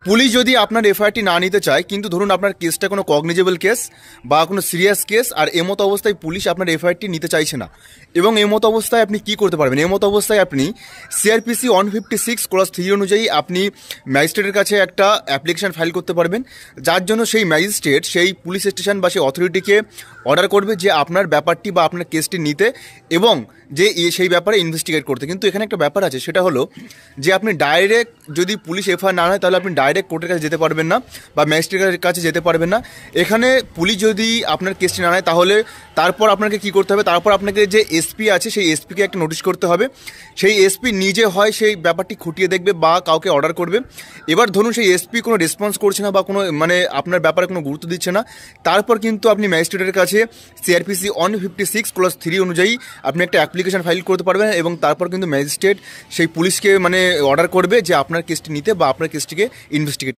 Police যদি আপনার এফআইআরটি না নিতে চায়, কিন্তু ধরুন আপনার কেসটা কোনো কগনিজেবল কেস বা কোনো সিরিয়াস কেস, আর এমতো অবস্থায় পুলিশ আপনার এফআইআরটি নিতে চাইছে না, এবং এমতো অবস্থায় আপনি কি করতে পারবেন? এমতো অবস্থায় আপনি সিআরপিসি 156(3) অনুযায়ী আপনি ম্যাজিস্ট্রেটের কাছে একটা অ্যাপ্লিকেশন ফাইল করতে পারবেন, যার জন্য সেই ম্যাজিস্ট্রেট সেই পুলিশ স্টেশন বা সেই অথরিটিকে অর্ডার করবে যে আপনার ব্যাপারটি বা আপনার কেসটি নিতে এবং যে সেই ব্যাপারে ইনভেস্টিগেট করতে। কিন্তু এখানে একটা ব্যাপার আছে, সেটা হলো যে আপনি ডাইরেক্ট যদি পুলিশ এফআইআর না হয়, তাহলে আপনি ডাইরেক্ট কোর্টের কাছে যেতে পারবেন না বা ম্যাজিস্ট্রেটের কাছে যেতে পারবেন না। এখানে পুলিশ যদি আপনার কেসটি না নেয়, তাহলে তারপর আপনাকে কি করতে হবে? তারপর আপনাকে যে এসপি আছে সেই এসপিকে একটা নোটিশ করতে হবে। সেই এসপি নিজে হয় সেই ব্যাপারটি খুঁটিয়ে দেখবে বা কাউকে অর্ডার করবে। এবার ধরুন সেই এসপি কোনো রেসপন্স করছে না বা কোনো আপনার ব্যাপারে কোনো গুরুত্ব দিচ্ছে না, তারপর কিন্তু আপনি ম্যাজিস্ট্রেটের কাছে সিআরপিসি 156(3) অনুযায়ী আপনি একটা অ্যাপ্লিকেশন ফাইল করতে পারবেন, এবং তারপর কিন্তু ম্যাজিস্ট্রেট সেই পুলিশকে অর্ডার করবে যে আপনার কেসটি নিতে বা আপনার কেসটিকে ইনভেস্টিগেট